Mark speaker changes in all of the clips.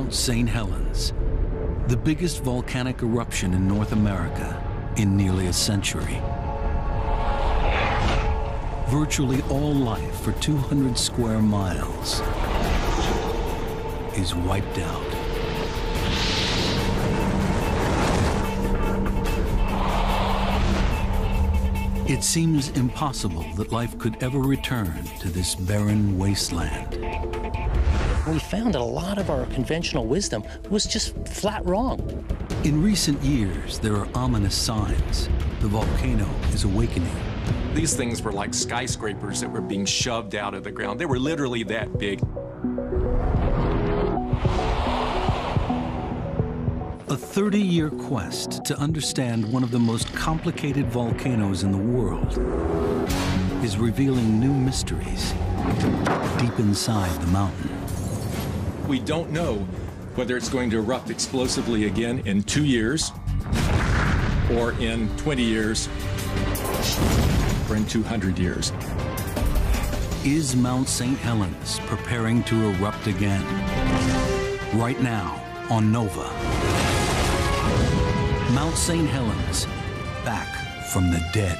Speaker 1: Mount St. Helens, the biggest volcanic eruption in North America in nearly a century. Virtually all life for 200 square miles is wiped out. It seems impossible that life could ever return to this barren wasteland.
Speaker 2: We found that a lot of our conventional wisdom was just flat wrong.
Speaker 1: In recent years, there are ominous signs. The volcano is awakening.
Speaker 3: These things were like skyscrapers that were being shoved out of the ground. They were literally that big.
Speaker 1: A 30-year quest to understand one of the most complicated volcanoes in the world is revealing new mysteries deep inside the mountain.
Speaker 3: We don't know whether it's going to erupt explosively again in 2 years, or in 20 years, or in 200 years.
Speaker 1: Is Mount St. Helens preparing to erupt again? Right now on Nova. Mount St. Helens, back from the dead.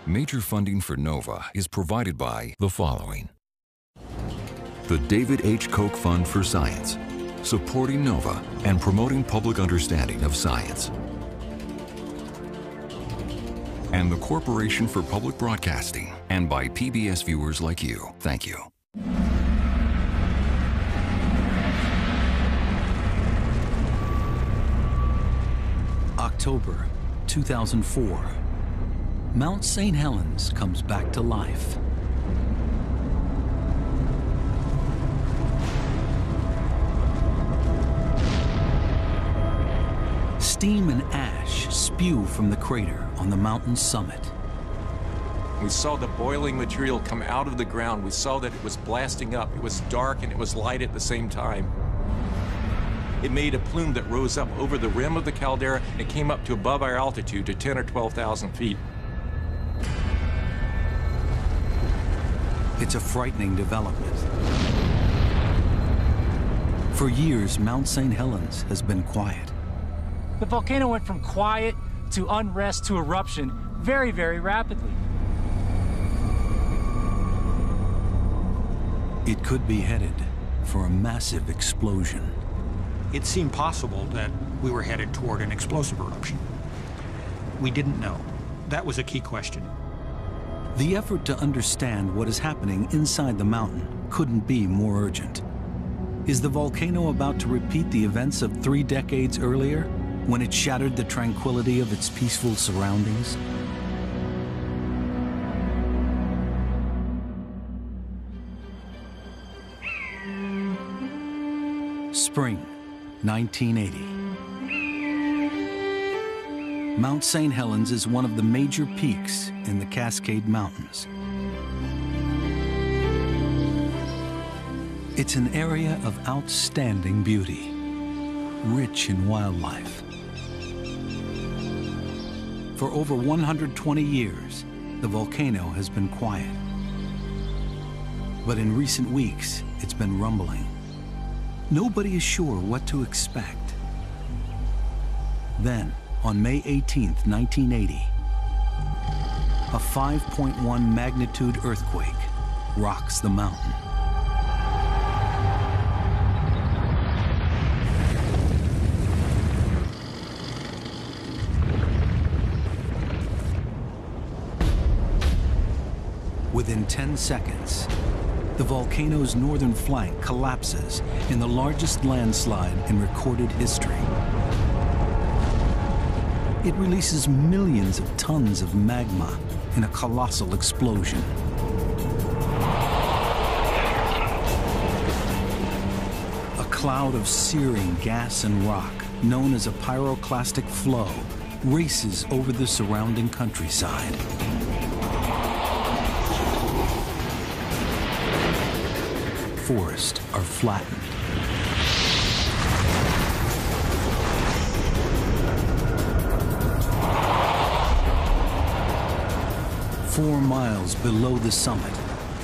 Speaker 4: Major funding for NOVA is provided by the following: the David H. Koch Fund for Science, supporting NOVA and promoting public understanding of science, and the Corporation for Public Broadcasting, and by PBS viewers like you. Thank you.
Speaker 1: October 2004. Mount St. Helens comes back to life. Steam and ash spew from the crater on the mountain's summit.
Speaker 3: We saw the boiling material come out of the ground. We saw that it was blasting up. It was dark and it was light at the same time. It made a plume that rose up over the rim of the caldera and came up to above our altitude to 10 or 12,000 feet.
Speaker 1: It's a frightening development. For years, Mount St. Helens has been quiet.
Speaker 5: The volcano went from quiet to unrest to eruption very, very rapidly.
Speaker 1: It could be headed for a massive explosion.
Speaker 6: It seemed possible that we were headed toward an explosive eruption. We didn't know. That was a key question.
Speaker 1: The effort to understand what is happening inside the mountain couldn't be more urgent. Is the volcano about to repeat the events of 3 decades earlier, when it shattered the tranquility of its peaceful surroundings? Spring 1980. Mount St. Helens is one of the major peaks in the Cascade Mountains. It's an area of outstanding beauty, rich in wildlife. For over 120 years, the volcano has been quiet. But in recent weeks, it's been rumbling. Nobody is sure what to expect. Then, on May 18th, 1980, a 5.1 magnitude earthquake rocks the mountain. Within 10 seconds, the volcano's northern flank collapses in the largest landslide in recorded history. It releases millions of tons of magma in a colossal explosion. A cloud of searing gas and rock, known as a pyroclastic flow, races over the surrounding countryside. Forests are flattened. 4 miles below the summit,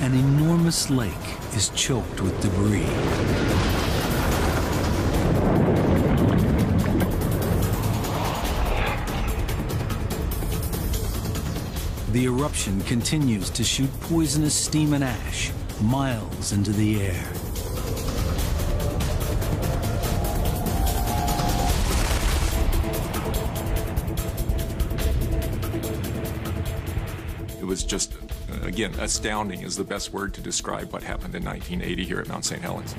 Speaker 1: an enormous lake is choked with debris. The eruption continues to shoot poisonous steam and ash miles into the air.
Speaker 3: It was just, again, astounding is the best word to describe what happened in 1980 here at Mount St. Helens.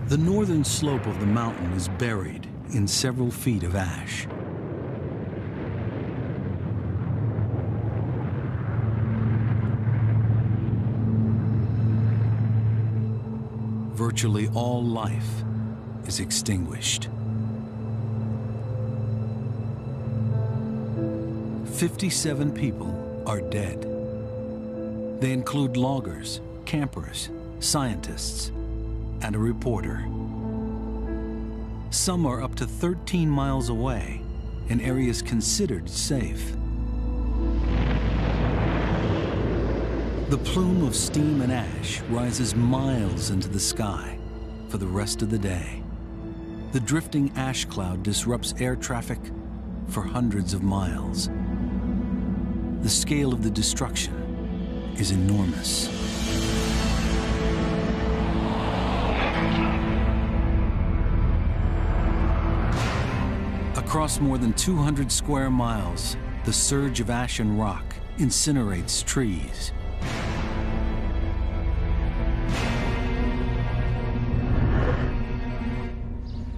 Speaker 1: The northern slope of the mountain is buried in several feet of ash. Virtually all life is extinguished. 57 people are dead. They include loggers, campers, scientists, and a reporter. Some are up to 13 miles away in areas considered safe. The plume of steam and ash rises miles into the sky for the rest of the day. The drifting ash cloud disrupts air traffic for hundreds of miles. The scale of the destruction is enormous. Across more than 200 square miles, the surge of ash and rock incinerates trees.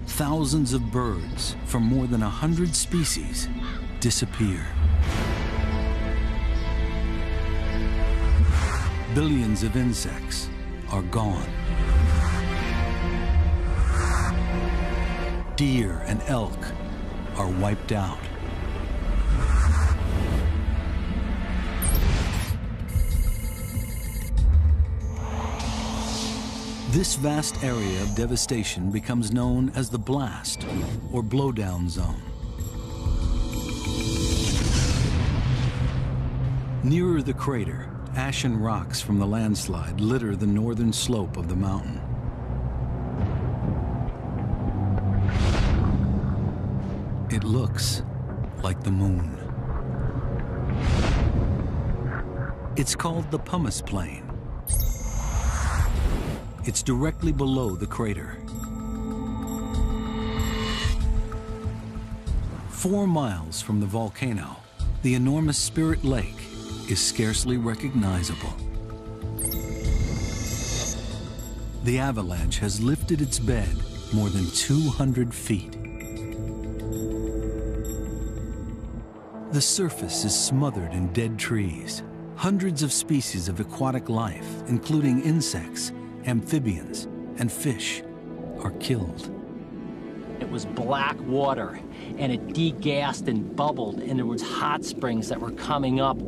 Speaker 1: Thousands of birds from more than 100 species disappear. Billions of insects are gone. Deer and elk are wiped out. This vast area of devastation becomes known as the blast or blowdown zone. Nearer the crater, ash and rocks from the landslide litter the northern slope of the mountain. It looks like the moon. It's called the Pumice Plain. It's directly below the crater. 4 miles from the volcano, the enormous Spirit Lake is scarcely recognizable. The avalanche has lifted its bed more than 200 feet. The surface is smothered in dead trees. Hundreds of species of aquatic life, including insects, amphibians, and fish, are killed.
Speaker 2: It was black water, and it degassed and bubbled, and there was hot springs that were coming up.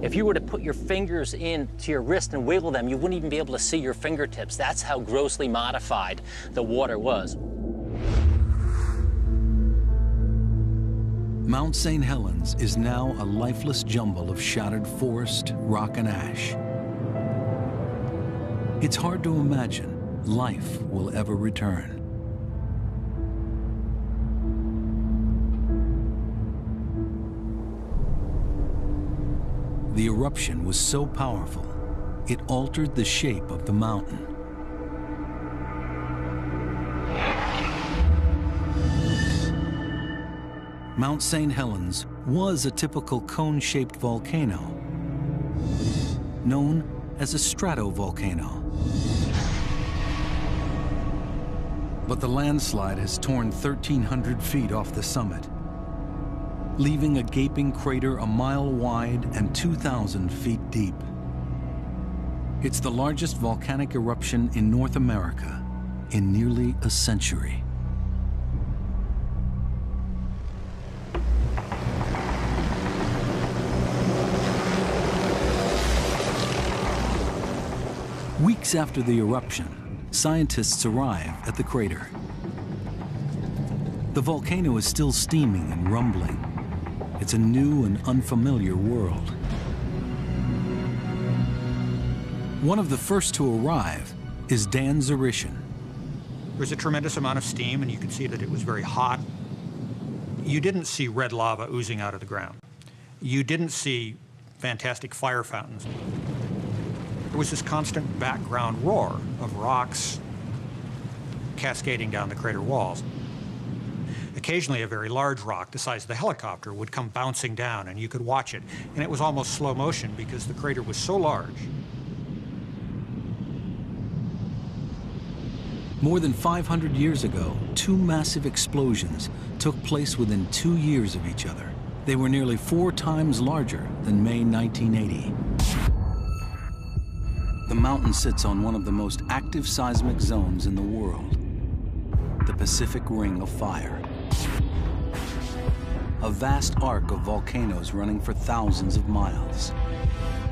Speaker 2: If you were to put your fingers into your wrist and wiggle them, you wouldn't even be able to see your fingertips. That's how grossly modified the water was.
Speaker 1: Mount St. Helens is now a lifeless jumble of shattered forest, rock, and ash. It's hard to imagine life will ever return. The eruption was so powerful, it altered the shape of the mountain. Mount St. Helens was a typical cone-shaped volcano, known as a stratovolcano. But the landslide has torn 1,300 feet off the summit, leaving a gaping crater a mile wide and 2,000 feet deep. It's the largest volcanic eruption in North America in nearly a century. Weeks after the eruption, scientists arrive at the crater. The volcano is still steaming and rumbling. It's a new and unfamiliar world. One of the first to arrive is Dan Zarishin.
Speaker 6: There's a tremendous amount of steam, and you can see that it was very hot. You didn't see red lava oozing out of the ground. You didn't see fantastic fire fountains. There was this constant background roar of rocks cascading down the crater walls. Occasionally, a very large rock, the size of the helicopter, would come bouncing down, and you could watch it. And it was almost slow motion because the crater was so large.
Speaker 1: More than 500 years ago, two massive explosions took place within 2 years of each other. They were nearly 4 times larger than May 1980. The mountain sits on one of the most active seismic zones in the world, the Pacific Ring of Fire. A vast arc of volcanoes running for thousands of miles.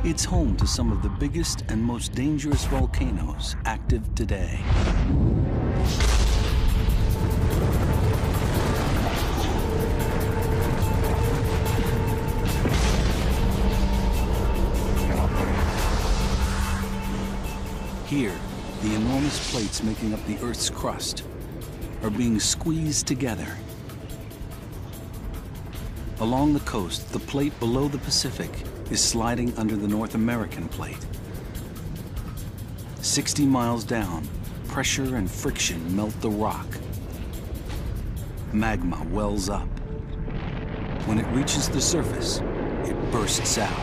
Speaker 1: It's home to some of the biggest and most dangerous volcanoes active today. Here, the enormous plates making up the Earth's crust are being squeezed together. Along the coast, the plate below the Pacific is sliding under the North American plate. 60 miles down, pressure and friction melt the rock. Magma wells up. When it reaches the surface, it bursts out.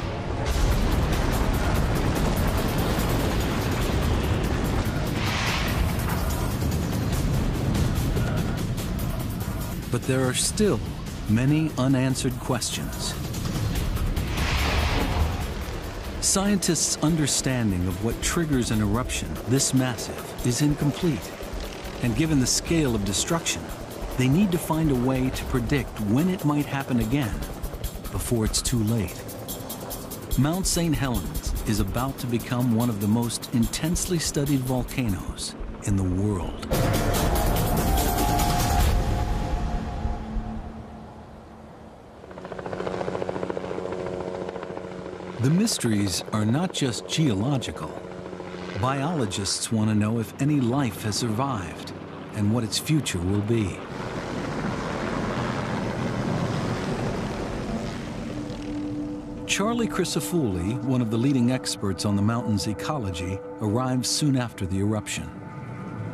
Speaker 1: But there are still many unanswered questions. Scientists' understanding of what triggers an eruption this massive is incomplete. And given the scale of destruction, they need to find a way to predict when it might happen again before it's too late. Mount St. Helens is about to become one of the most intensely studied volcanoes in the world. The mysteries are not just geological. Biologists want to know if any life has survived and what its future will be. Charlie Crisafulli, one of the leading experts on the mountain's ecology, arrived soon after the eruption.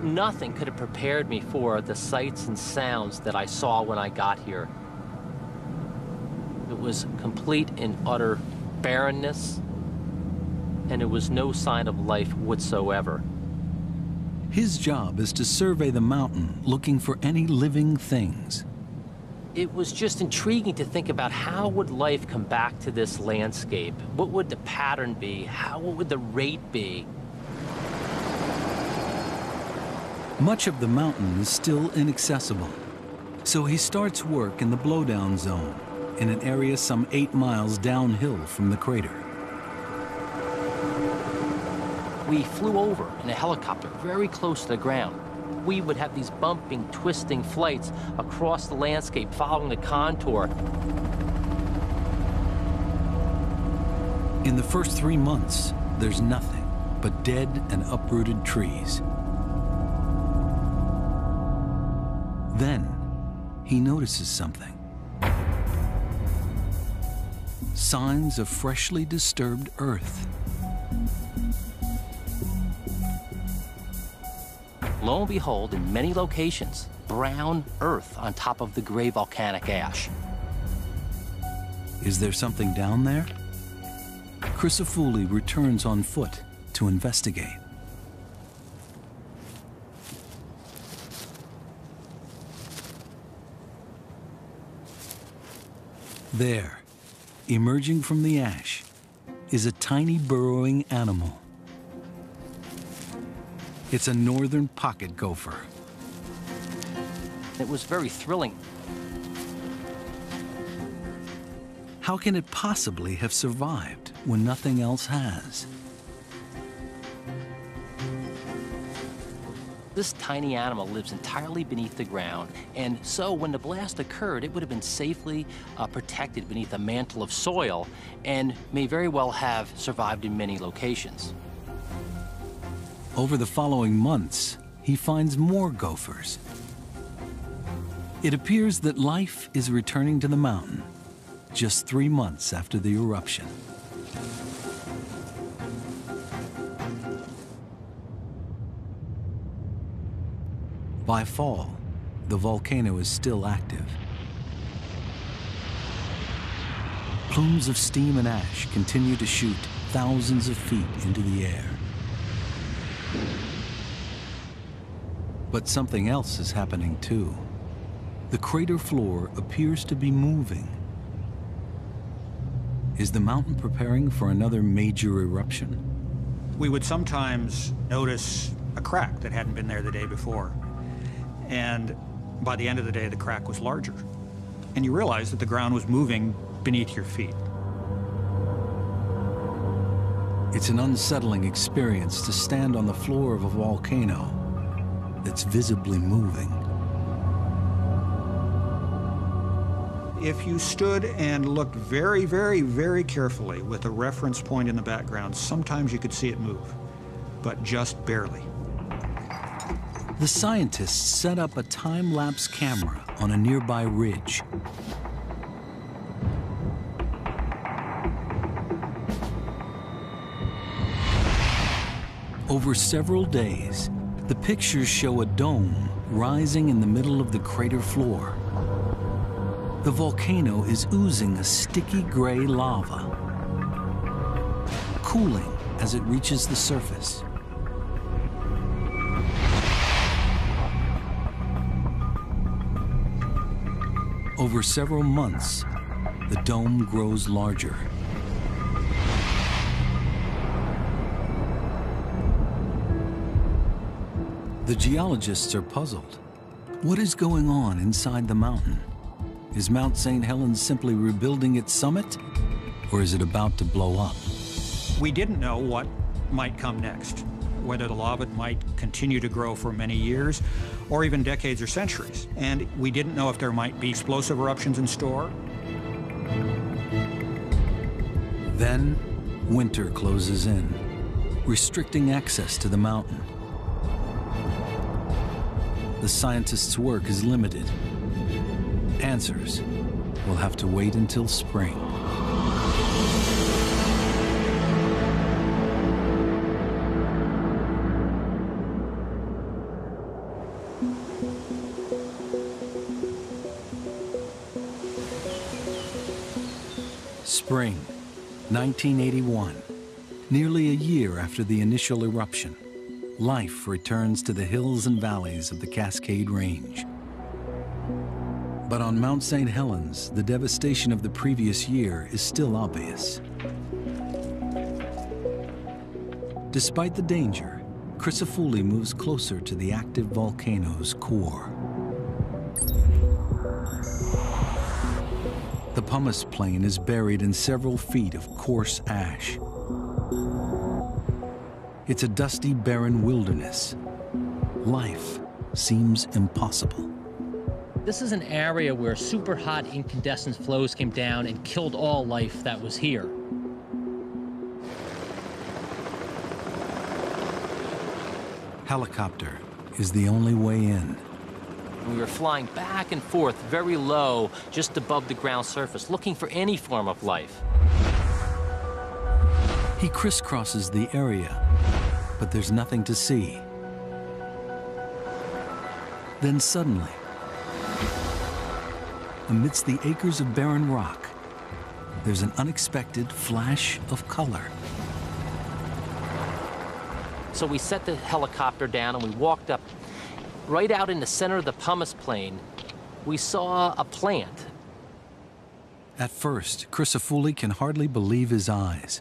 Speaker 2: Nothing could have prepared me for the sights and sounds that I saw when I got here. It was complete and utter barrenness, and there was no sign of life whatsoever.
Speaker 1: His job is to survey the mountain, looking for any living things.
Speaker 2: It was just intriguing to think about how would life come back to this landscape? What would the pattern be? What would the rate be?
Speaker 1: Much of the mountain is still inaccessible, so he starts work in the blowdown zone, in an area some 8 miles downhill from the crater.
Speaker 2: We flew over in a helicopter very close to the ground. We would have these bumping, twisting flights across the landscape, following the contour.
Speaker 1: In the first 3 months, there's nothing but dead and uprooted trees. Then, he notices something. Signs of freshly disturbed earth.
Speaker 2: Lo and behold, in many locations, brown earth on top of the gray volcanic ash.
Speaker 1: Is there something down there? Crisafulli returns on foot to investigate. There, emerging from the ash, is a tiny burrowing animal. It's a northern pocket gopher.
Speaker 2: It was very thrilling.
Speaker 1: How can it possibly have survived when nothing else has?
Speaker 2: This tiny animal lives entirely beneath the ground, and so when the blast occurred, it would have been safely protected beneath a mantle of soil and may very well have survived in many locations.
Speaker 1: Over the following months, he finds more gophers. It appears that life is returning to the mountain just 3 months after the eruption. By fall, the volcano is still active. Plumes of steam and ash continue to shoot thousands of feet into the air. But something else is happening too. The crater floor appears to be moving. Is the mountain preparing for another major eruption?
Speaker 6: We would sometimes notice a crack that hadn't been there the day before. And by the end of the day, the crack was larger. And you realize that the ground was moving beneath your feet.
Speaker 1: It's an unsettling experience to stand on the floor of a volcano that's visibly moving.
Speaker 6: If you stood and looked very, very, very carefully with a reference point in the background, sometimes you could see it move, but just barely.
Speaker 1: The scientists set up a time-lapse camera on a nearby ridge. Over several days, the pictures show a dome rising in the middle of the crater floor. The volcano is oozing a sticky gray lava, cooling as it reaches the surface. Over several months, the dome grows larger. The geologists are puzzled. What is going on inside the mountain? Is Mount St. Helens simply rebuilding its summit, or is it about to blow up?
Speaker 6: We didn't know what might come next, whether the lava might continue to grow for many years, or even decades or centuries. And we didn't know if there might be explosive eruptions in store.
Speaker 1: Then, winter closes in, restricting access to the mountain. The scientists' work is limited. Answers will have to wait until spring. Spring, 1981, nearly a year after the initial eruption, life returns to the hills and valleys of the Cascade Range. But on Mount St. Helens, the devastation of the previous year is still obvious. Despite the danger, Crisafulli moves closer to the active volcano's core. The pumice plain is buried in several feet of coarse ash. It's a dusty, barren wilderness. Life seems impossible.
Speaker 2: This is an area where super hot incandescent flows came down and killed all life that was here.
Speaker 1: Helicopter is the only way in.
Speaker 2: We were flying back and forth very low, just above the ground surface, looking for any form of life.
Speaker 1: He crisscrosses the area, but there's nothing to see. Then suddenly, amidst the acres of barren rock, there's an unexpected flash of color.
Speaker 2: So we set the helicopter down and we walked up. Right out in the center of the pumice plain, we saw a plant.
Speaker 1: At first, Crisafulli can hardly believe his eyes.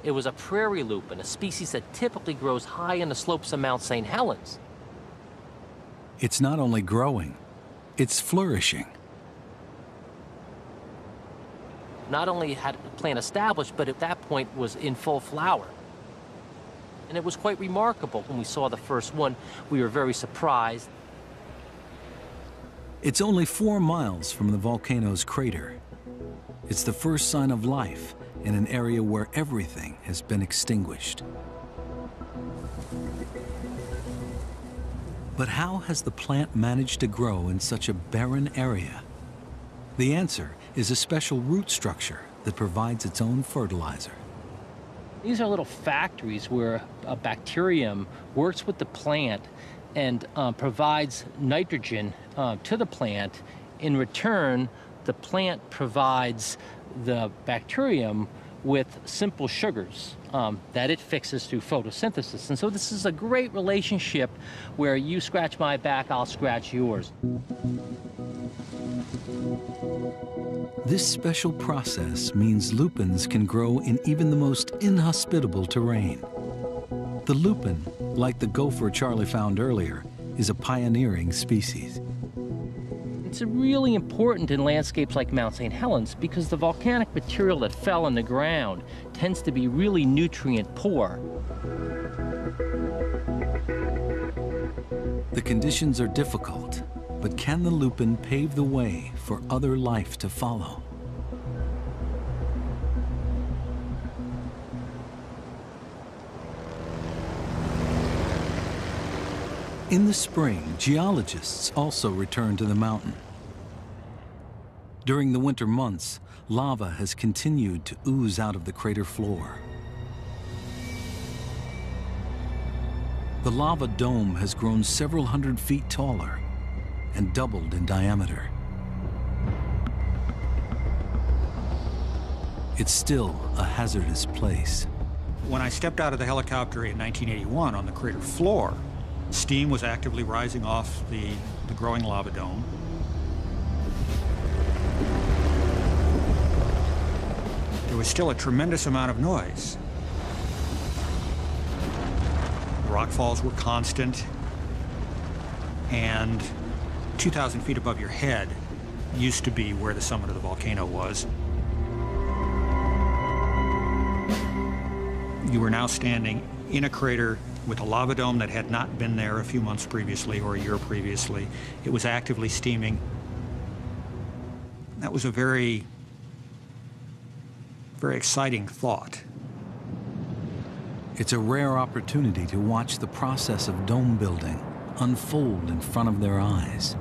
Speaker 2: It was a prairie lupin, a species that typically grows high in the slopes of Mount St. Helens.
Speaker 1: It's not only growing, it's flourishing.
Speaker 2: Not only had the plant established, but at that point was in full flower. And it was quite remarkable. When we saw the first one, we were very surprised.
Speaker 1: It's only 4 miles from the volcano's crater. It's the first sign of life in an area where everything has been extinguished. But how has the plant managed to grow in such a barren area? The answer is a special root structure that provides its own fertilizer.
Speaker 2: These are little factories where a bacterium works with the plant and provides nitrogen to the plant. In return, the plant provides the bacterium with simple sugars that it fixes through photosynthesis. And so this is a great relationship where you scratch my back, I'll scratch yours.
Speaker 1: This special process means lupins can grow in even the most inhospitable terrain. The lupin, like the gopher Charlie found earlier, is a pioneering species.
Speaker 2: It's really important in landscapes like Mount St. Helens because the volcanic material that fell in the ground tends to be really nutrient poor.
Speaker 1: The conditions are difficult, but can the lupin pave the way for other life to follow? In the spring, geologists also return to the mountain. During the winter months, lava has continued to ooze out of the crater floor. The lava dome has grown several hundred feet taller and doubled in diameter. It's still a hazardous place.
Speaker 6: When I stepped out of the helicopter in 1981 on the crater floor, steam was actively rising off the growing lava dome. There was still a tremendous amount of noise. Rockfalls were constant, and 2,000 feet above your head used to be where the summit of the volcano was. You were now standing in a crater with a lava dome that had not been there a few months previously or a year previously. It was actively steaming. That was a very, very exciting thought.
Speaker 1: It's a rare opportunity to watch the process of dome building unfold in front of their eyes.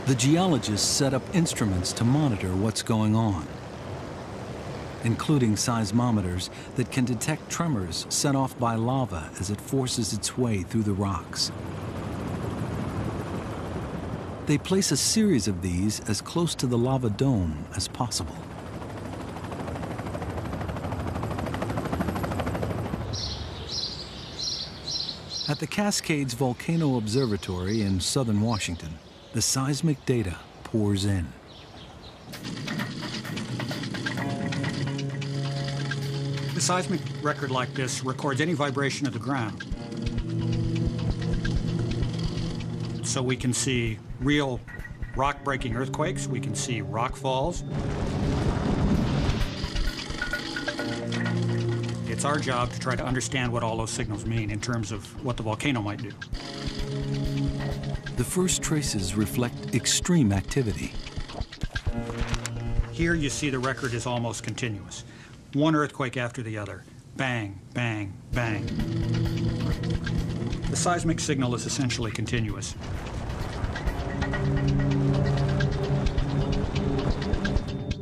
Speaker 1: The geologists set up instruments to monitor what's going on, including seismometers that can detect tremors set off by lava as it forces its way through the rocks. They place a series of these as close to the lava dome as possible. At the Cascades Volcano Observatory in southern Washington, the seismic data pours in.
Speaker 6: A seismic record like this records any vibration of the ground. So we can see real rock-breaking earthquakes, we can see rock falls. It's our job to try to understand what all those signals mean in terms of what the volcano might do.
Speaker 1: The first traces reflect extreme activity.
Speaker 6: Here you see the record is almost continuous. One earthquake after the other. Bang, bang, bang. The seismic signal is essentially continuous.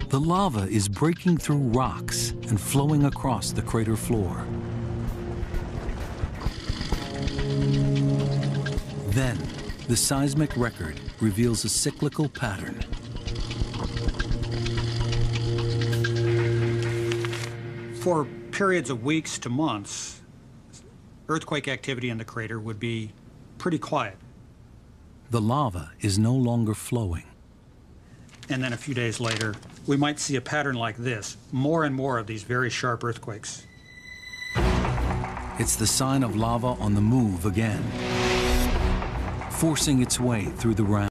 Speaker 1: The lava is breaking through rocks and flowing across the crater floor. Then, the seismic record reveals a cyclical pattern.
Speaker 6: For periods of weeks to months, earthquake activity in the crater would be pretty quiet.
Speaker 1: The lava is no longer flowing.
Speaker 6: And then a few days later, we might see a pattern like this, more and more of these very sharp earthquakes.
Speaker 1: It's the sign of lava on the move again, forcing its way through the ground.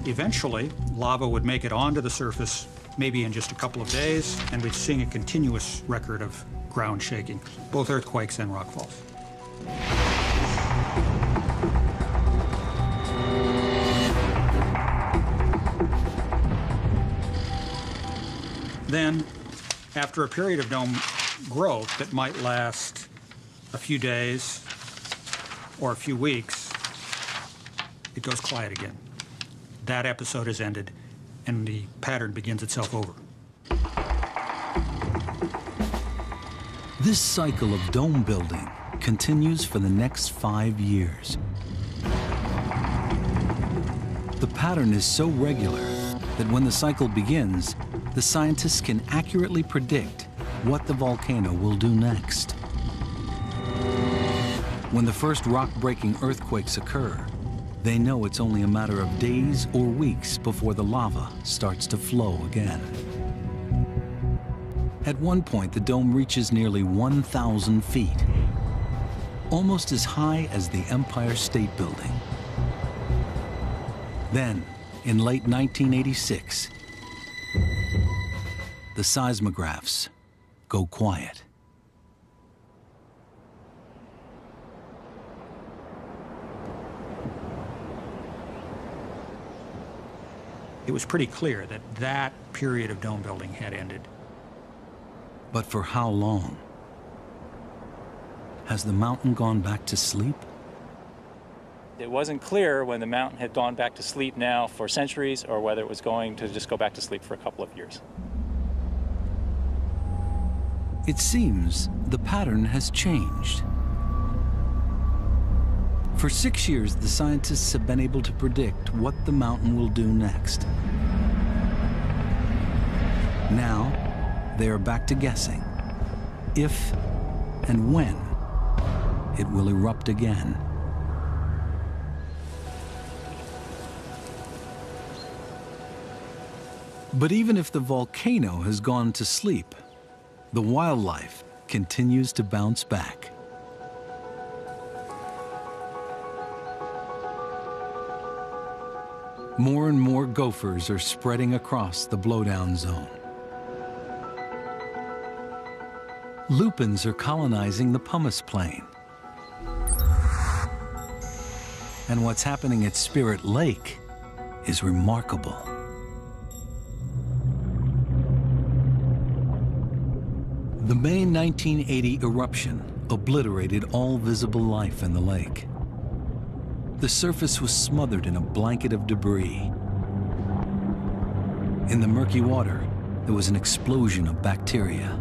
Speaker 6: Eventually, lava would make it onto the surface, maybe in just a couple of days, and we'd see a continuous record of ground shaking, both earthquakes and rockfalls. Then, after a period of dome growth that might last a few days or a few weeks, it goes quiet again. That episode is ended, and the pattern begins itself over.
Speaker 1: This cycle of dome building continues for the next 5 years. The pattern is so regular that when the cycle begins, the scientists can accurately predict what the volcano will do next. When the first rock-breaking earthquakes occur, they know it's only a matter of days or weeks before the lava starts to flow again. At one point, the dome reaches nearly 1,000 feet, almost as high as the Empire State Building. Then, in late 1986, the seismographs go quiet.
Speaker 6: It was pretty clear that that period of dome building had ended.
Speaker 1: But for how long? Has the mountain gone back to sleep?
Speaker 7: It wasn't clear when the mountain had gone back to sleep now for centuries or whether it was going to just go back to sleep for a couple of years.
Speaker 1: It seems the pattern has changed. For 6 years, the scientists have been able to predict what the mountain will do next. Now, they are back to guessing if and when it will erupt again. But even if the volcano has gone to sleep, the wildlife continues to bounce back. More and more gophers are spreading across the blowdown zone. Lupins are colonizing the pumice plain. And what's happening at Spirit Lake is remarkable. The May 1980 eruption obliterated all visible life in the lake. The surface was smothered in a blanket of debris. In the murky water, there was an explosion of bacteria.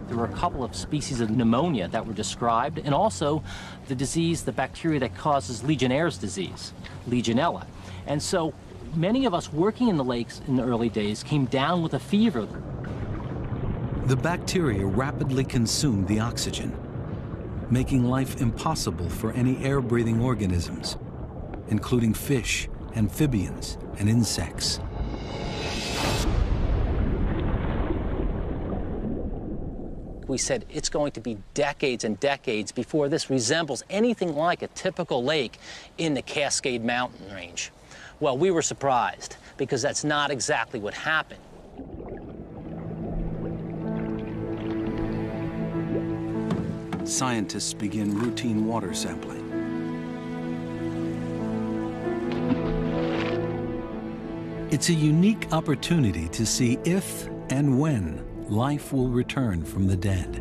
Speaker 2: There were a couple of species of pneumonia that were described, and also the disease, the bacteria that causes Legionnaire's disease, Legionella. And so many of us working in the lakes in the early days came down with a fever.
Speaker 1: The bacteria rapidly consumed the oxygen, making life impossible for any air-breathing organisms, including fish, amphibians, and insects.
Speaker 2: We said it's going to be decades and decades before this resembles anything like a typical lake in the Cascade Mountain range. Well, we were surprised because that's not exactly what happened.
Speaker 1: Scientists begin routine water sampling. It's a unique opportunity to see if and when life will return from the dead.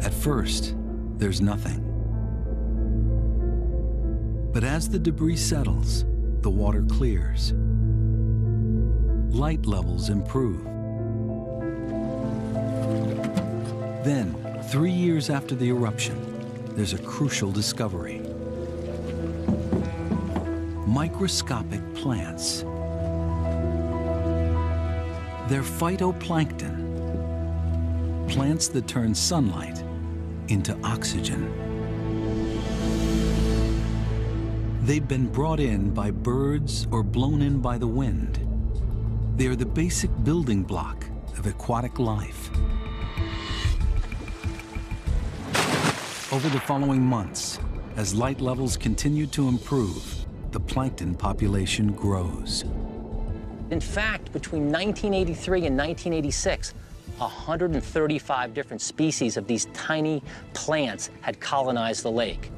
Speaker 1: At first, there's nothing. But as the debris settles, the water clears. Light levels improve. Then, 3 years after the eruption, there's a crucial discovery. Microscopic plants. They're phytoplankton, plants that turn sunlight into oxygen. They've been brought in by birds or blown in by the wind. They are the basic building block of aquatic life. Over the following months, as light levels continue to improve, the plankton population grows.
Speaker 2: In fact, between 1983 and 1986, 135 different species of these tiny plants had colonized the lake.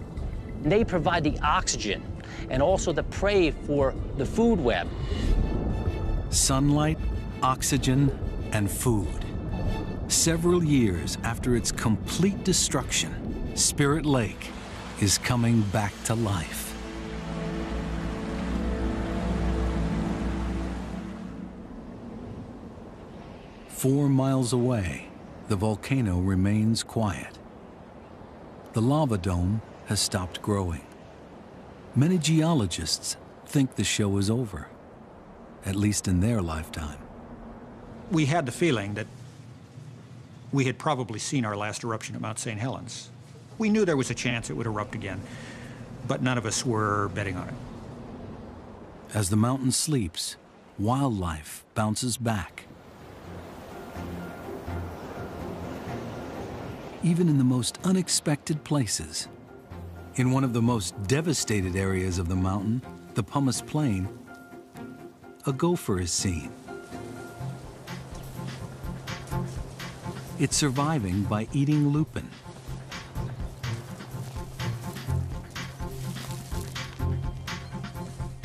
Speaker 2: They provide the oxygen and also the prey for the food web.
Speaker 1: Sunlight, oxygen, and food. Several years after its complete destruction, Spirit Lake is coming back to life. Four miles away, the volcano remains quiet. The lava dome has stopped growing. Many geologists think the show is over, at least in their lifetime.
Speaker 6: We had the feeling that we had probably seen our last eruption at Mount St. Helens. We knew there was a chance it would erupt again, but none of us were betting on it.
Speaker 1: As the mountain sleeps, wildlife bounces back. Even in the most unexpected places. In one of the most devastated areas of the mountain, the Pumice Plain, a gopher is seen. It's surviving by eating lupin.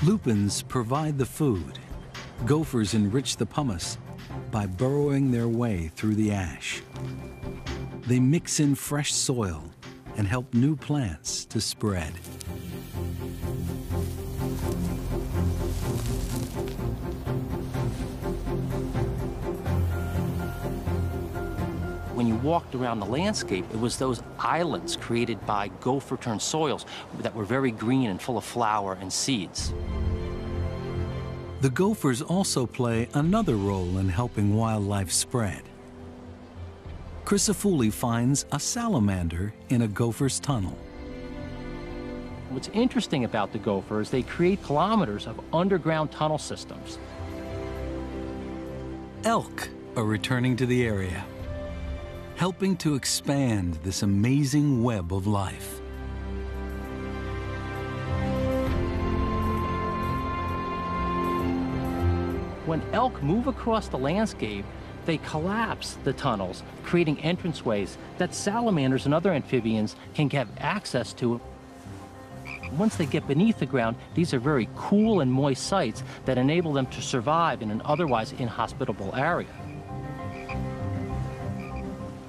Speaker 1: Lupins provide the food. Gophers enrich the pumice by burrowing their way through the ash. They mix in fresh soil and help new plants to spread.
Speaker 2: When you walked around the landscape, it was those islands created by gopher-turned soils that were very green and full of flower and seeds.
Speaker 1: The gophers also play another role in helping wildlife spread. Crisafulli finds a salamander in a gopher's tunnel.
Speaker 2: What's interesting about the gopher is they create kilometers of underground tunnel systems.
Speaker 1: Elk are returning to the area, helping to expand this amazing web of life.
Speaker 2: When elk move across the landscape, they collapse the tunnels, creating entranceways that salamanders and other amphibians can get access to. Once they get beneath the ground, these are very cool and moist sites that enable them to survive in an otherwise inhospitable area.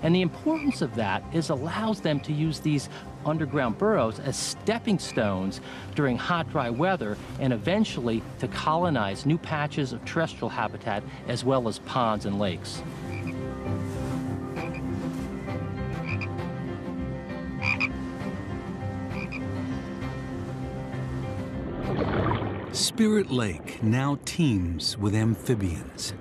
Speaker 2: And the importance of that is allows them to use these underground burrows as stepping stones during hot, dry weather, and eventually to colonize new patches of terrestrial habitat as well as ponds and lakes.
Speaker 1: Spirit Lake now teems with amphibians.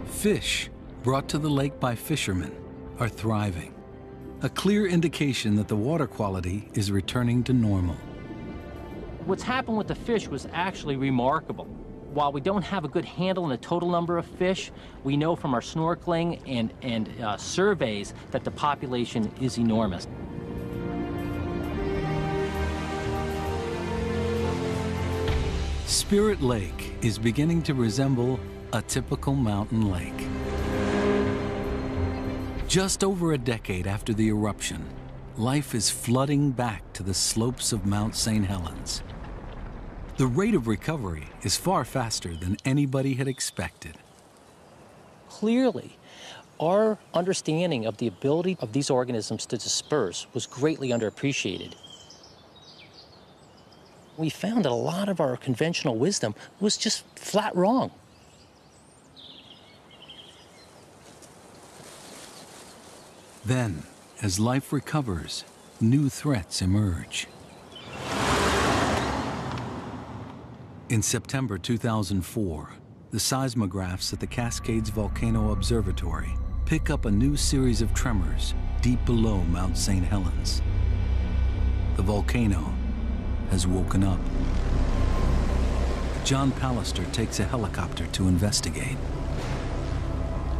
Speaker 1: Fish, brought to the lake by fishermen, are thriving. A clear indication that the water quality is returning to normal.
Speaker 2: What's happened with the fish was actually remarkable. While we don't have a good handle on the total number of fish, we know from our snorkeling and surveys that the population is enormous.
Speaker 1: Spirit Lake is beginning to resemble a typical mountain lake. Just over a decade after the eruption, life is flooding back to the slopes of Mount St. Helens. The rate of recovery is far faster than anybody had expected.
Speaker 2: Clearly, our understanding of the ability of these organisms to disperse was greatly underappreciated. We found that a lot of our conventional wisdom was just flat wrong.
Speaker 1: Then, as life recovers, new threats emerge. In September 2004, the seismographs at the Cascades Volcano Observatory pick up a new series of tremors deep below Mount St. Helens. The volcano has woken up. John Pallister takes a helicopter to investigate.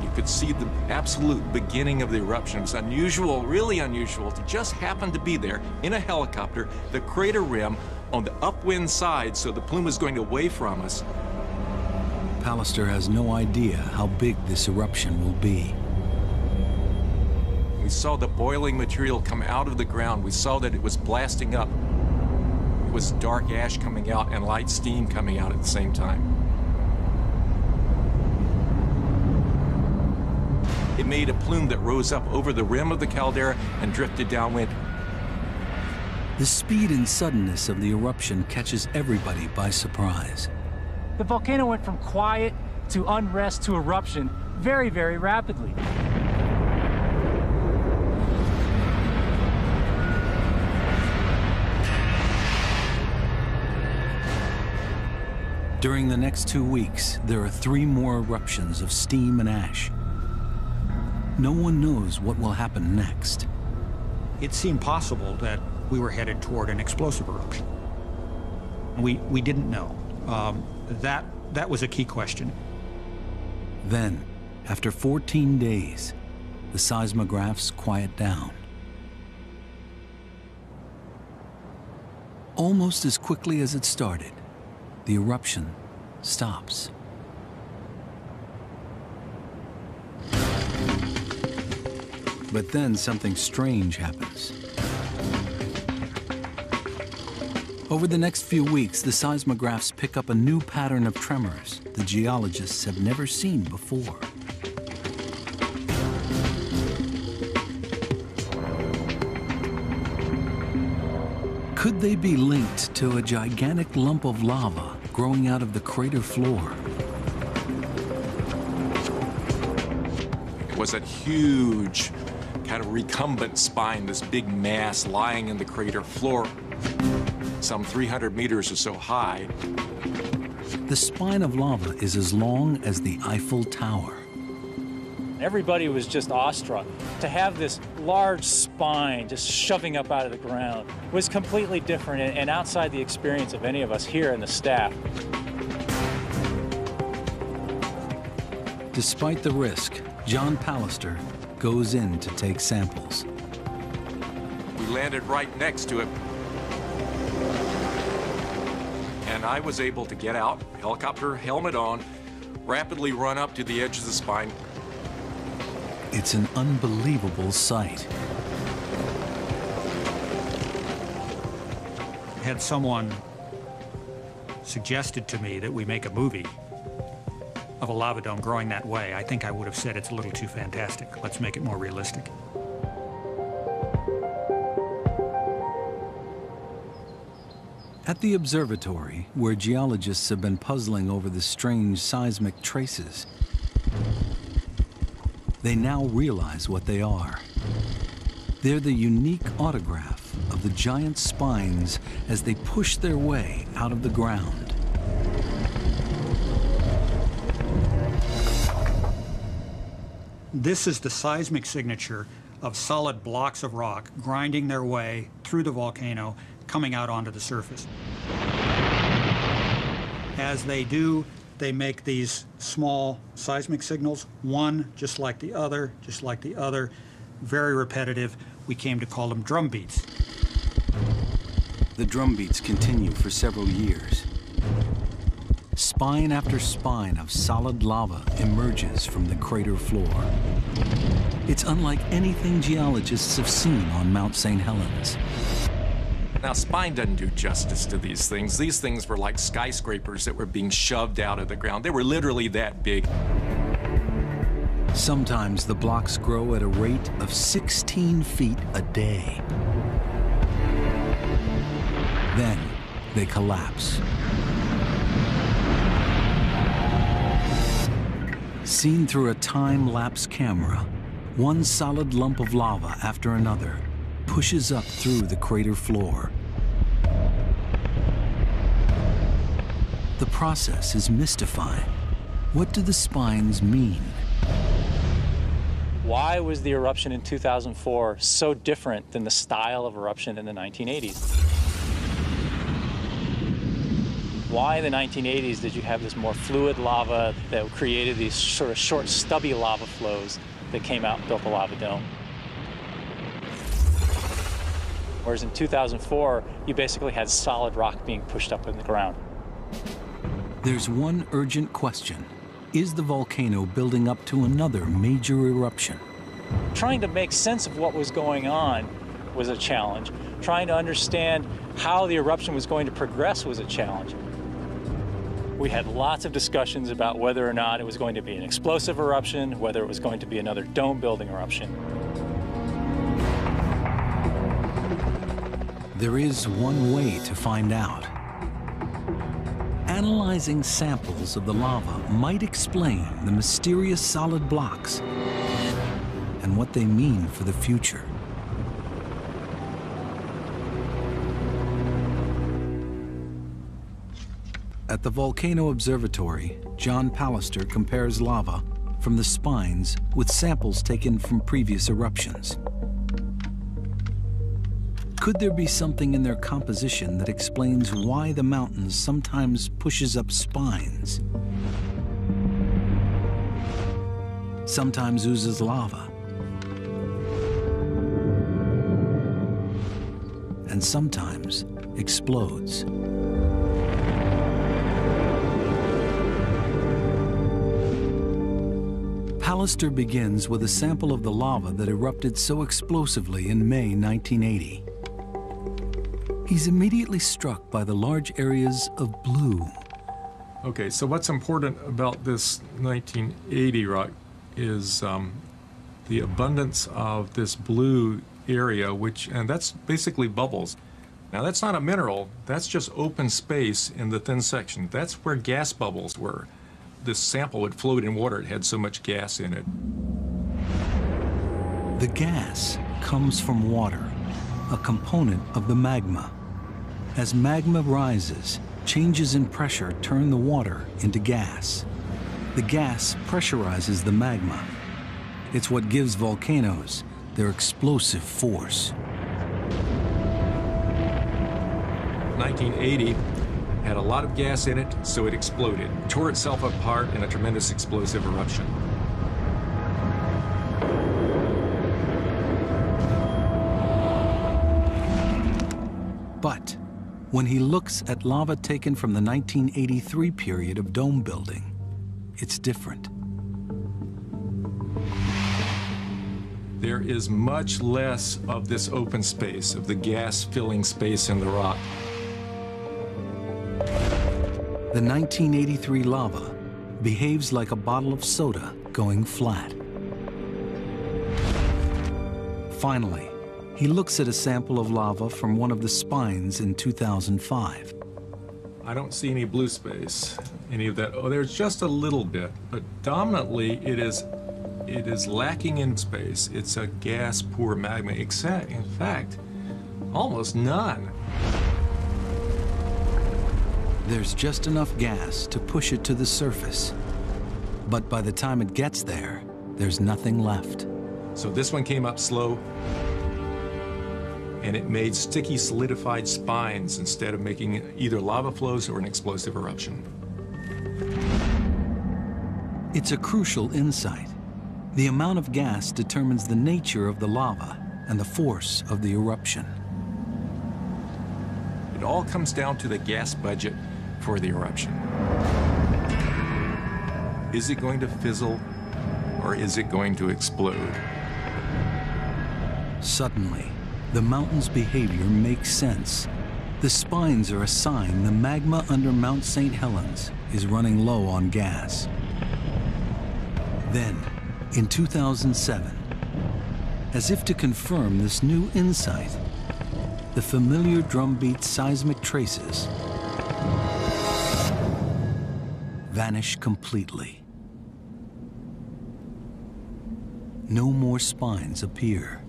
Speaker 3: You could see the absolute beginning of the eruption. It was unusual, really unusual, to just happen to be there in a helicopter, the crater rim on the upwind side, so the plume was going away from us.
Speaker 1: Pallister has no idea how big this eruption will be.
Speaker 3: We saw the boiling material come out of the ground. We saw that it was blasting up. It was dark ash coming out and light steam coming out at the same time. It made a plume that rose up over the rim of the caldera and drifted downwind.
Speaker 1: The speed and suddenness of the eruption catches everybody by surprise.
Speaker 5: The volcano went from quiet to unrest to eruption very, very rapidly.
Speaker 1: During the next 2 weeks, there are 3 more eruptions of steam and ash. No one knows what will happen next.
Speaker 6: It seemed possible that we were headed toward an explosive eruption. We didn't know. That was a key question.
Speaker 1: Then, after 14 days, the seismographs quiet down. Almost as quickly as it started, the eruption stops. But then something strange happens. Over the next few weeks, the seismographs pick up a new pattern of tremors the geologists have never seen before. Could they be linked to a gigantic lump of lava growing out of the crater floor?
Speaker 3: It was a huge, kind of recumbent spine, this big mass lying in the crater floor, some 300 meters or so high.
Speaker 1: The spine of lava is as long as the Eiffel Tower.
Speaker 7: Everybody was just awestruck. To have this large spine just shoving up out of the ground was completely different and outside the experience of any of us here and the staff.
Speaker 1: Despite the risk, John Pallister goes in to take samples.
Speaker 3: We landed right next to it. And I was able to get out, helicopter helmet on, rapidly run up to the edge of the spine.
Speaker 1: It's an unbelievable sight.
Speaker 6: Had someone suggested to me that we make a movie of a lava dome growing that way, I think I would have said it's a little too fantastic. Let's make it more realistic.
Speaker 1: At the observatory, where geologists have been puzzling over the strange seismic traces, they now realize what they are. They're the unique autograph of the giant spines as they push their way out of the ground.
Speaker 6: This is the seismic signature of solid blocks of rock grinding their way through the volcano, coming out onto the surface. As they do, they make these small seismic signals, one just like the other, just like the other, very repetitive. We came to call them drum beats.
Speaker 1: The drum beats continue for several years. Spine after spine of solid lava emerges from the crater floor. It's unlike anything geologists have seen on Mount St. Helens.
Speaker 3: Now, spine doesn't do justice to these things. These things were like skyscrapers that were being shoved out of the ground. They were literally that big.
Speaker 1: Sometimes the blocks grow at a rate of 16 feet a day. Then they collapse. Seen through a time-lapse camera, one solid lump of lava after another pushes up through the crater floor. The process is mystifying. What do the spines mean?
Speaker 7: Why was the eruption in 2004 so different than the style of eruption in the 1980s? Why in the 1980s did you have this more fluid lava that created these sort of short, stubby lava flows that came out and built the lava dome? Whereas in 2004, you basically had solid rock being pushed up in the ground.
Speaker 1: There's one urgent question. Is the volcano building up to another major eruption?
Speaker 7: Trying to make sense of what was going on was a challenge. Trying to understand how the eruption was going to progress was a challenge. We had lots of discussions about whether or not it was going to be an explosive eruption, whether it was going to be another dome-building eruption.
Speaker 1: There is one way to find out. Analyzing samples of the lava might explain the mysterious solid blocks and what they mean for the future. At the Volcano Observatory, John Pallister compares lava from the spines with samples taken from previous eruptions. Could there be something in their composition that explains why the mountain sometimes pushes up spines, sometimes oozes lava, and sometimes explodes? Pallister begins with a sample of the lava that erupted so explosively in May 1980. He's immediately struck by the large areas of blue.
Speaker 3: Okay, so what's important about this 1980 rock is the abundance of this blue area, and that's basically bubbles. Now that's not a mineral, that's just open space in the thin section. That's where gas bubbles were. This sample would float in water, it had so much gas in it.
Speaker 1: The gas comes from water, a component of the magma. As magma rises, changes in pressure turn the water into gas. The gas pressurizes the magma. It's what gives volcanoes their explosive force.
Speaker 3: 1980 had a lot of gas in it, so it exploded, tore itself apart in a tremendous explosive eruption.
Speaker 1: But when he looks at lava taken from the 1983 period of dome building, it's different.
Speaker 3: There is much less of this open space, of the gas filling space in the rock.
Speaker 1: The 1983 lava behaves like a bottle of soda going flat. Finally, he looks at a sample of lava from one of the spines in 2005.
Speaker 3: I don't see any blue space, any of that. Oh, there's just a little bit, but dominantly it is lacking in space. It's a gas-poor magma, except, in fact, almost none.
Speaker 1: There's just enough gas to push it to the surface. But by the time it gets there, there's nothing left.
Speaker 3: So this one came up slow, and it made sticky, solidified spines instead of making either lava flows or an explosive eruption.
Speaker 1: It's a crucial insight. The amount of gas determines the nature of the lava and the force of the eruption.
Speaker 3: It all comes down to the gas budget for the eruption. Is it going to fizzle, or is it going to explode?
Speaker 1: Suddenly, the mountain's behavior makes sense. The spines are a sign the magma under Mount St. Helens is running low on gas. Then, in 2007, as if to confirm this new insight, the familiar drumbeat seismic traces vanish completely. No more spines appear.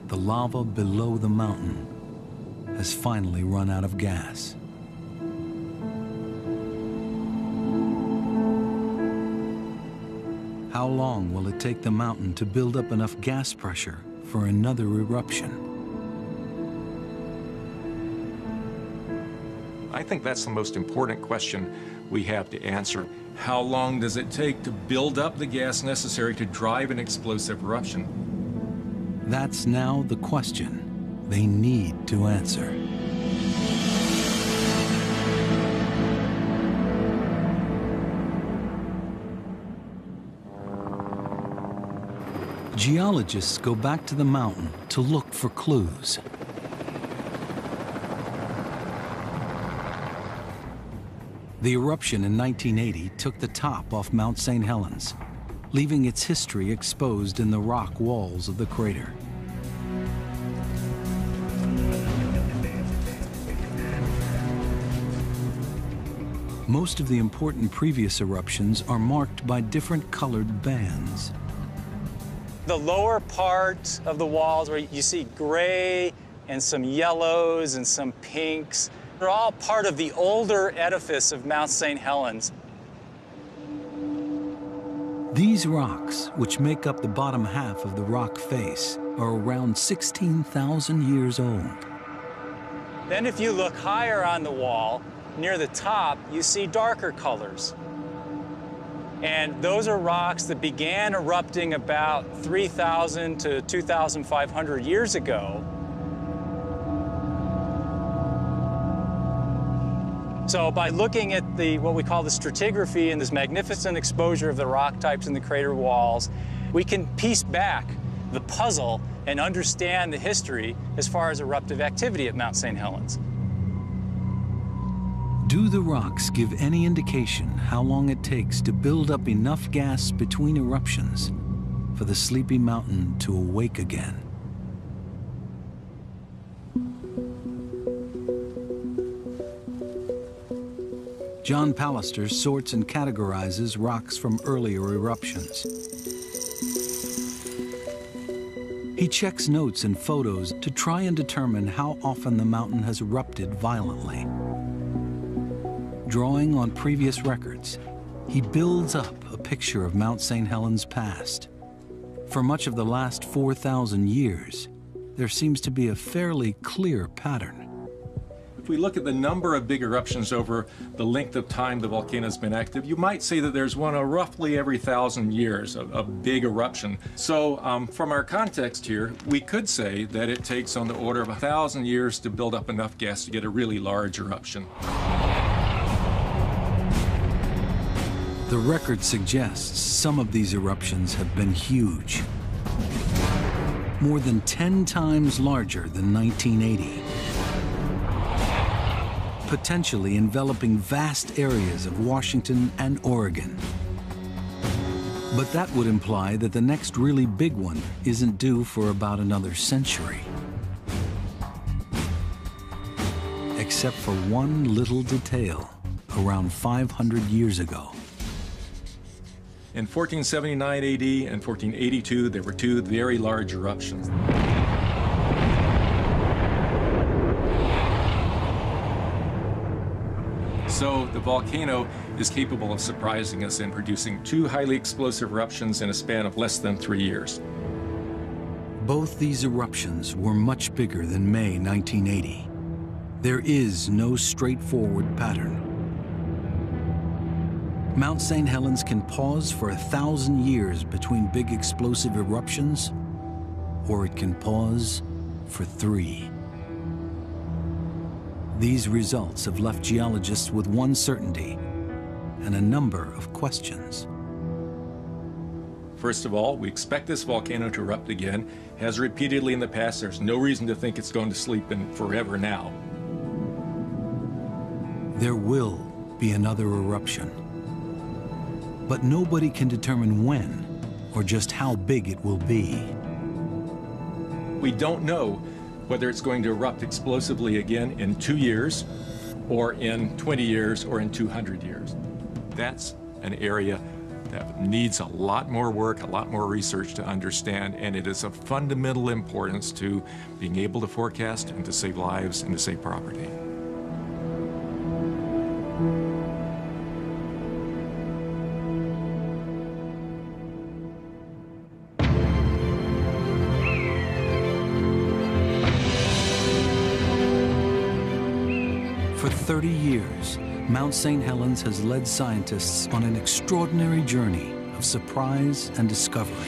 Speaker 1: The lava below the mountain has finally run out of gas. How long will it take the mountain to build up enough gas pressure for another eruption?
Speaker 3: I I think that's the most important question we have to answer. How long does it take to build up the gas necessary to drive an explosive eruption?
Speaker 1: That's now the question they need to answer. Geologists go back to the mountain to look for clues. The eruption in 1980 took the top off Mount St. Helens, leaving its history exposed in the rock walls of the crater. Most of the important previous eruptions are marked by different colored bands.
Speaker 7: The lower part of the walls where you see gray and some yellows and some pinks, they're all part of the older edifice of Mount St. Helens.
Speaker 1: These rocks, which make up the bottom half of the rock face, are around 16,000 years old.
Speaker 7: Then if you look higher on the wall, near the top, you see darker colors. And those are rocks that began erupting about 3,000 to 2,500 years ago. So by looking at what we call the stratigraphy and this magnificent exposure of the rock types in the crater walls, we can piece back the puzzle and understand the history as far as eruptive activity at Mount St. Helens.
Speaker 1: Do the rocks give any indication how long it takes to build up enough gas between eruptions for the sleepy mountain to awake again? John Pallister sorts and categorizes rocks from earlier eruptions. He checks notes and photos to try and determine how often the mountain has erupted violently. Drawing on previous records, he builds up a picture of Mount St. Helens' past. For much of the last 4,000 years, there seems to be a fairly clear pattern.
Speaker 3: If we look at the number of big eruptions over the length of time the volcano's been active, you might say that there's one roughly every 1,000 years, a big eruption. So from our context here, we could say that it takes on the order of 1,000 years to build up enough gas to get a really large eruption.
Speaker 1: The record suggests some of these eruptions have been huge. More than 10 times larger than 1980. Potentially enveloping vast areas of Washington and Oregon. But that would imply that the next really big one isn't due for about another century. Except for one little detail around 500 years ago.
Speaker 3: In 1479 AD and 1482, there were two very large eruptions. So the volcano is capable of surprising us in producing two highly explosive eruptions in a span of less than 3 years.
Speaker 1: Both these eruptions were much bigger than May 1980. There is no straightforward pattern. Mount St. Helens can pause for 1,000 years between big explosive eruptions, or it can pause for 3. These results have left geologists with one certainty and a number of questions.
Speaker 3: First of all, we expect this volcano to erupt again. Has repeatedly in the past. There's no reason to think it's going to sleep in forever now.
Speaker 1: There will be another eruption. But nobody can determine when or just how big it will be.
Speaker 3: We don't know whether it's going to erupt explosively again in 2 years, or in 20 years, or in 200 years. That's an area that needs a lot more work, a lot more research to understand, and it is of fundamental importance to being able to forecast and to save lives and to save property.
Speaker 1: For 30 years, Mount St. Helens has led scientists on an extraordinary journey of surprise and discovery.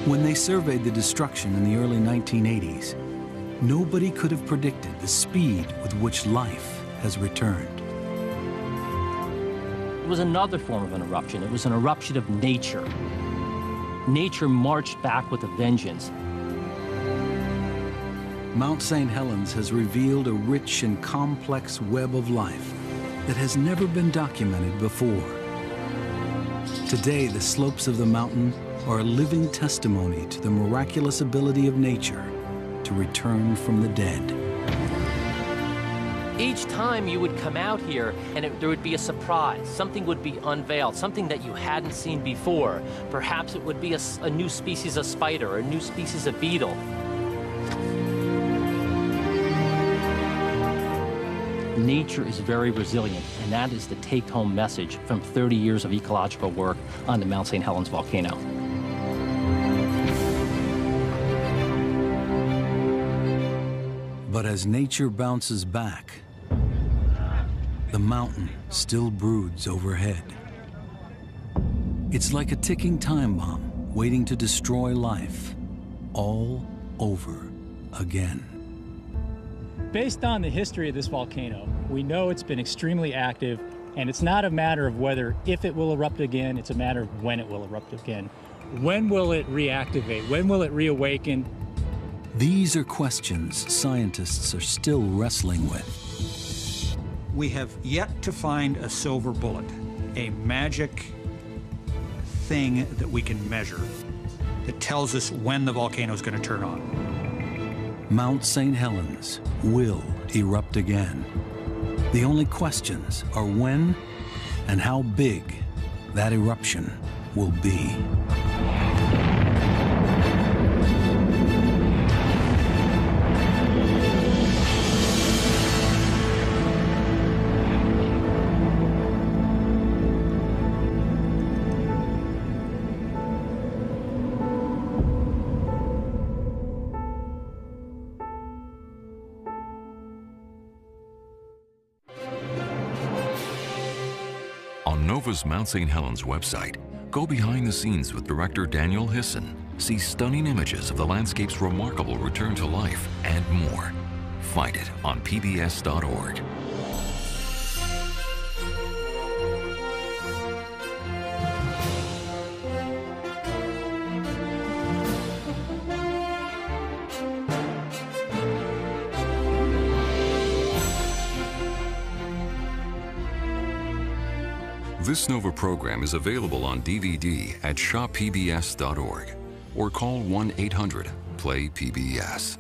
Speaker 1: When they surveyed the destruction in the early 1980s, nobody could have predicted the speed with which life has returned.
Speaker 2: It was another form of an eruption. It was an eruption of nature. Nature marched back with a vengeance.
Speaker 1: Mount St. Helens has revealed a rich and complex web of life that has never been documented before. Today, the slopes of the mountain are a living testimony to the miraculous ability of nature to return from the dead.
Speaker 2: Each time you would come out here and there would be a surprise. Something would be unveiled, something that you hadn't seen before. Perhaps it would be a new species of spider or a new species of beetle. Nature is very resilient, and that is the take-home message from 30 years of ecological work on the Mount St. Helens volcano.
Speaker 1: But as nature bounces back, the mountain still broods overhead. It's like a ticking time bomb waiting to destroy life all over again.
Speaker 7: Based on the history of this volcano, we know it's been extremely active, and it's not a matter of whether if it will erupt again, it's a matter of when it will erupt again. When will it reactivate? When will it reawaken?
Speaker 1: These are questions scientists are still wrestling with.
Speaker 6: We have yet to find a silver bullet, a magic thing that we can measure that tells us when the volcano is going to turn on.
Speaker 1: Mount St. Helens will erupt again. The only questions are when and how big that eruption will be.
Speaker 4: On NOVA's Mount St. Helens website, go behind the scenes with director Daniel Hisson. See stunning images of the landscape's remarkable return to life and more. Find it on pbs.org. This NOVA program is available on DVD at shoppbs.org or call 1-800-PLAY-PBS.